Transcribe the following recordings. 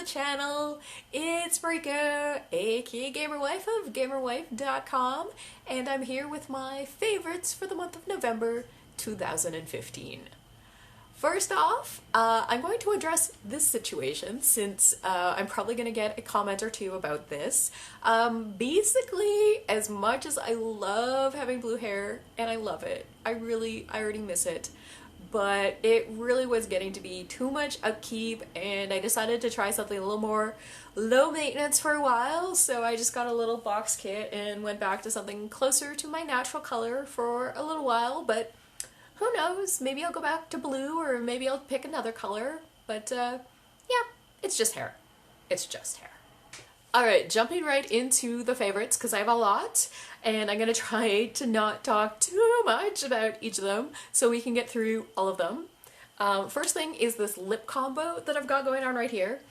channel. It's Marika, aka Gamerwife of GamerWife.com, and I'm here with my favorites for the month of November 2015. First off, I'm going to address this situation since I'm probably going to get a comment or two about this. Basically, as much as I love having blue hair, and I love it, I already miss it, but it really was getting to be too much upkeep, and I decided to try something a little more low maintenance for a while, so I just got a little box kit and went back to something closer to my natural color for a little while, but who knows, maybe I'll go back to blue, or maybe I'll pick another color, but yeah, it's just hair. It's just hair. Alright, jumping right into the favorites, because I have a lot, and I'm going to try to not talk too much about each of them, so we can get through all of them. First thing is this lip combo that I've got going on right here.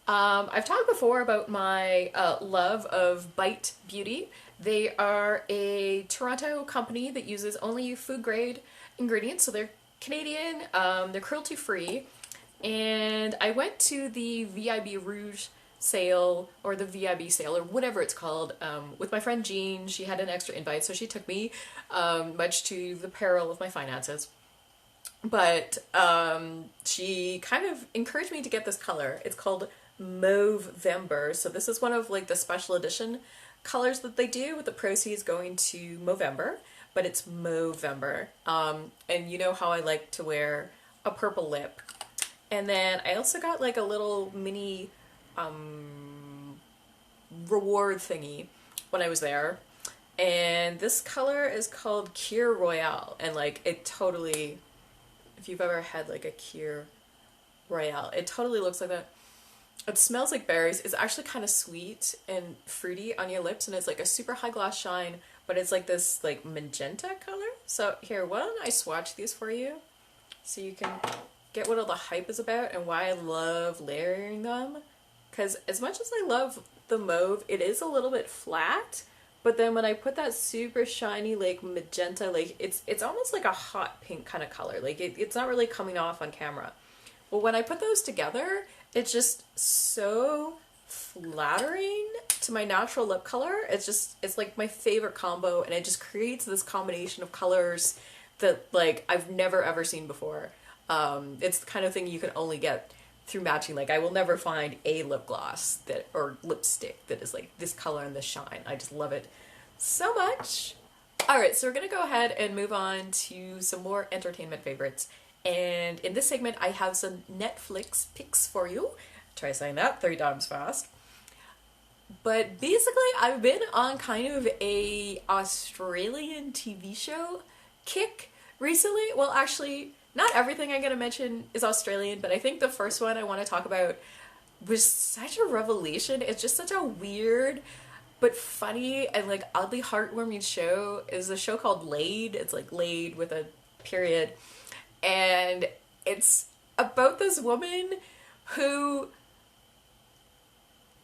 I've talked before about my love of Bite Beauty. They are a Toronto company that uses only food grade ingredients, so they're Canadian, they're cruelty free, and I went to the VIB Rouge sale, or the VIB sale, or whatever it's called, with my friend Jean. She had an extra invite, so she took me, much to the peril of my finances. But she kind of encouraged me to get this color. It's called Movember, so this is one of like the special edition colors that they do, with the proceeds going to Movember, but it's Movember. And you know how I like to wear a purple lip. And then I also got like a little mini reward thingy when I was there, and this color is called Kir Royale, and like it totally, if you've ever had like a Kir Royale, it totally looks like that. It smells like berries. It's actually kind of sweet and fruity on your lips, and it's like a super high gloss shine, but it's like this like magenta color. So here, why don't I swatch these for you so you can get what all the hype is about and why I love layering them. Because as much as I love the mauve, it is a little bit flat, but then when I put that super shiny like magenta, like it's almost like a hot pink kind of color. Like it's not really coming off on camera. Well, when I put those together, it's just so flattering to my natural lip color. It's like my favorite combo, and it just creates this combination of colors that like I've never ever seen before. It's the kind of thing you can only get through matching. Like I will never find a lip gloss that, or lipstick, that is like this color and this shine. I just love it so much. Alright, so we're gonna go ahead and move on to some more entertainment favorites. And in this segment I have some Netflix picks for you. Try saying that 3 times fast. But basically I've been on kind of a Australian TV show kick recently. Well, actually, not everything I'm going to mention is Australian, but I think the first one I want to talk about was such a revelation. It's just such a weird but funny and like oddly heartwarming show. It's a show called Laid. It's like Laid with a period. And it's about this woman who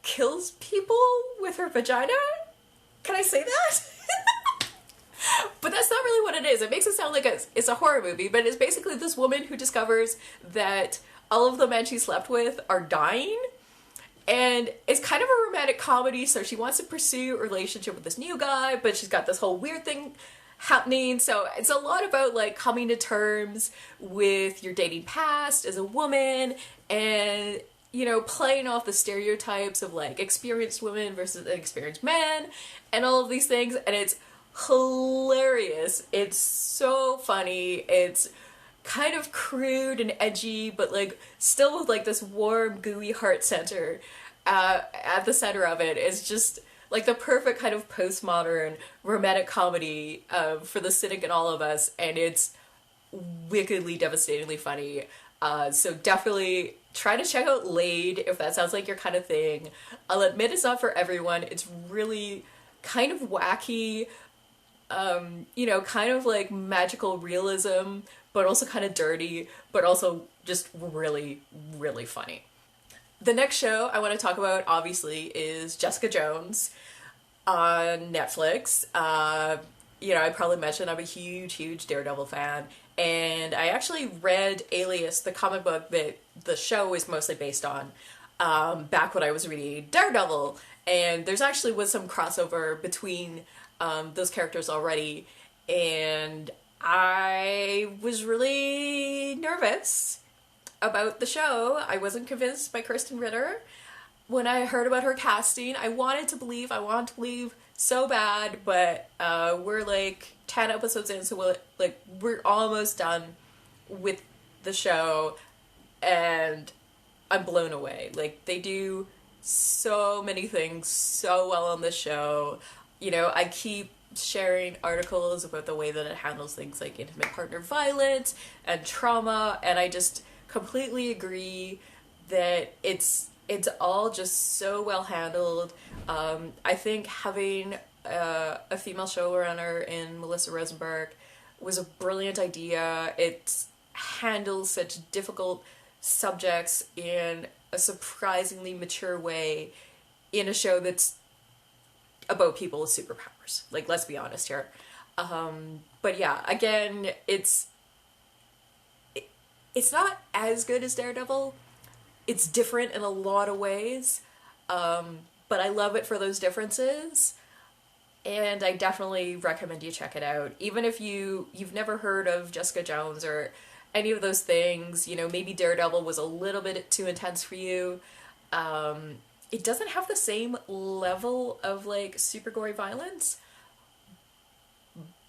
kills people with her vagina? Can I say that? But that's not really what it is. It makes it sound like it's a horror movie, but it's basically this woman who discovers that all of the men she slept with are dying, and it's kind of a romantic comedy, so she wants to pursue a relationship with this new guy, but she's got this whole weird thing happening, so it's a lot about like coming to terms with your dating past as a woman, and you know, playing off the stereotypes of like experienced women versus inexperienced men, and all of these things, and it's hilarious. It's so funny. It's kind of crude and edgy, but like still with like this warm, gooey heart center at the center of it. It's just like the perfect kind of postmodern romantic comedy for the cynic in all of us, and it's wickedly, devastatingly funny. So definitely try to check out Laid if that sounds like your kind of thing. I'll admit it's not for everyone. It's really kind of wacky, you know, kind of like magical realism, but also kind of dirty, but also just really, really funny. The next show I want to talk about, obviously, is Jessica Jones on Netflix. You know, I probably mentioned I'm a huge Daredevil fan, and I actually read Alias, the comic book that the show is mostly based on. back when I was reading Daredevil, and there's actually was some crossover between those characters already, and I was really nervous about the show. I wasn't convinced by Kristen Ritter. When I heard about her casting, I wanted to believe so bad, but we're like 10 episodes in, so we're almost done with the show, and I'm blown away. Like, they do so many things so well on this show. You know, I keep sharing articles about the way that it handles things like intimate partner violence and trauma, and I just completely agree that it's all just so well handled. I think having a female showrunner in Melissa Rosenberg was a brilliant idea. It handles such difficult subjects in a surprisingly mature way in a show that's about people with superpowers. Like, let's be honest here. But yeah, again, it's not as good as Daredevil. It's different in a lot of ways, but I love it for those differences, and I definitely recommend you check it out. Even if you've never heard of Jessica Jones or any of those things, you know, maybe Daredevil was a little bit too intense for you. It doesn't have the same level of like super gory violence,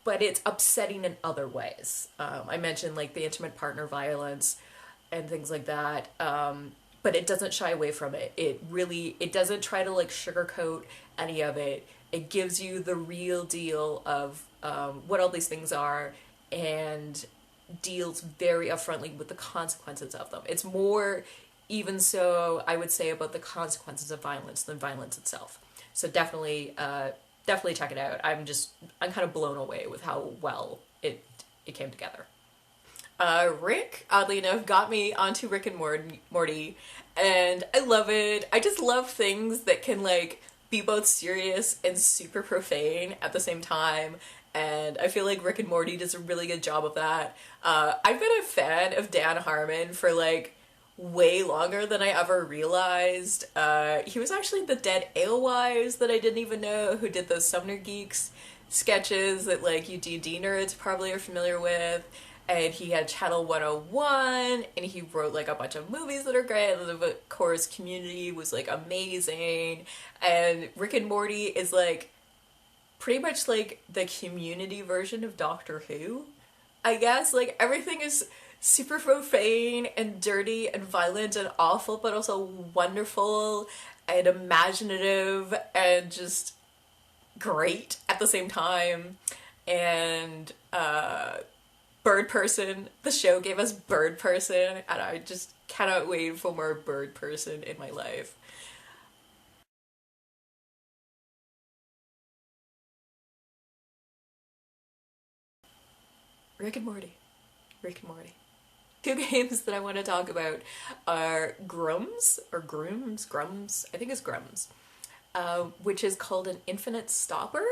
but it's upsetting in other ways. I mentioned like the intimate partner violence and things like that. But it doesn't shy away from it. It doesn't try to like sugarcoat any of it. It gives you the real deal of what all these things are, and deals very upfrontly with the consequences of them. It's more, even so, I would say, about the consequences of violence than violence itself. So definitely check it out. I'm kind of blown away with how well it came together. Rick, oddly enough, got me onto Rick and Morty, and I love it. I just love things that can, like, be both serious and super profane at the same time, and I feel like Rick and Morty does a really good job of that. I've been a fan of Dan Harmon for, like, way longer than I ever realized. He was actually the Dead Alewives that I didn't even know, who did those Sumner Geeks sketches that, like, you D&D nerds probably are familiar with. And he had Channel 101, and he wrote like a bunch of movies that are great, and of course Community was like amazing, and Rick and Morty is like pretty much like the Community version of Doctor Who, I guess. Like, everything is super profane and dirty and violent and awful, but also wonderful and imaginative and just great at the same time. And Bird Person, the show gave us Bird Person, and I just cannot wait for more Bird Person in my life. Rick and Morty. Rick and Morty. Two games that I want to talk about are Grums, I think it's Grums, which is called an Infinite Stopper,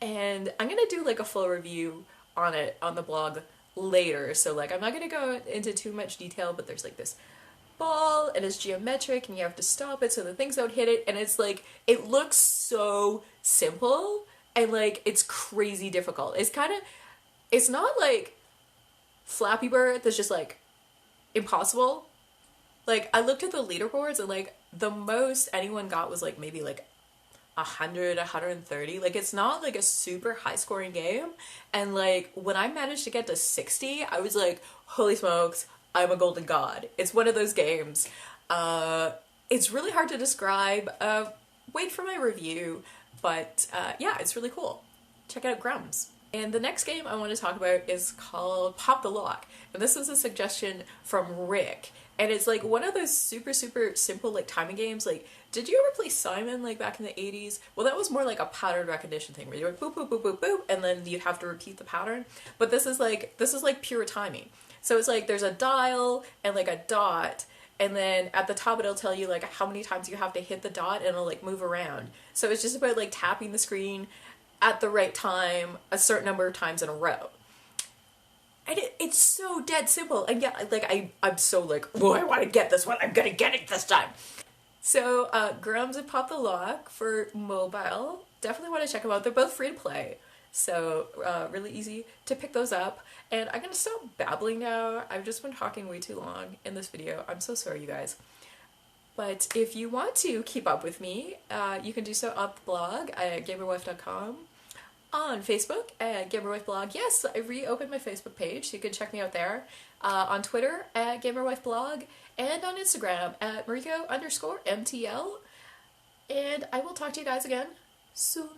and I'm gonna do like a full review on it on the blog later, so like I'm not gonna go into too much detail, but there's like this ball and it's geometric and you have to stop it so the things don't hit it, and it's like, it looks so simple and like it's crazy difficult. It's not like Flappy Bird that's just like impossible. Like, I looked at the leaderboards and like the most anyone got was like maybe like 100, 130. Like, it's not like a super high scoring game, and like when I managed to get to 60, I was like, holy smokes, I'm a golden god. It's one of those games. It's really hard to describe. Wait for my review, but yeah, it's really cool. Check out Grums. And the next game I want to talk about is called Pop the Lock. And this was a suggestion from Rick. And it's like one of those super, super simple like timing games. Like, did you ever play Simon like back in the 80s? Well, that was more like a pattern recognition thing where you were boop, boop, boop, boop, boop, and then you'd have to repeat the pattern. But this is like pure timing. So it's like there's a dial and like a dot, and then at the top it'll tell you like how many times you have to hit the dot, and it'll like move around. So it's just about like tapping the screen at the right time a certain number of times in a row. And it's so dead simple. And yeah, like I'm so like, oh, I want to get this one. I'm gonna get it this time. So, Grams and Pop the Lock for mobile. Definitely want to check them out. They're both free to play. So, really easy to pick those up. And I'm going to stop babbling now. I've just been talking way too long in this video. I'm so sorry, you guys. But if you want to keep up with me, you can do so up the blog at gamerwife.com, on Facebook at gamerwifeblog. Yes, I reopened my Facebook page, so you can check me out there. On Twitter at gamerwifeblog, and on Instagram at Mariko_MTL. And I will talk to you guys again soon.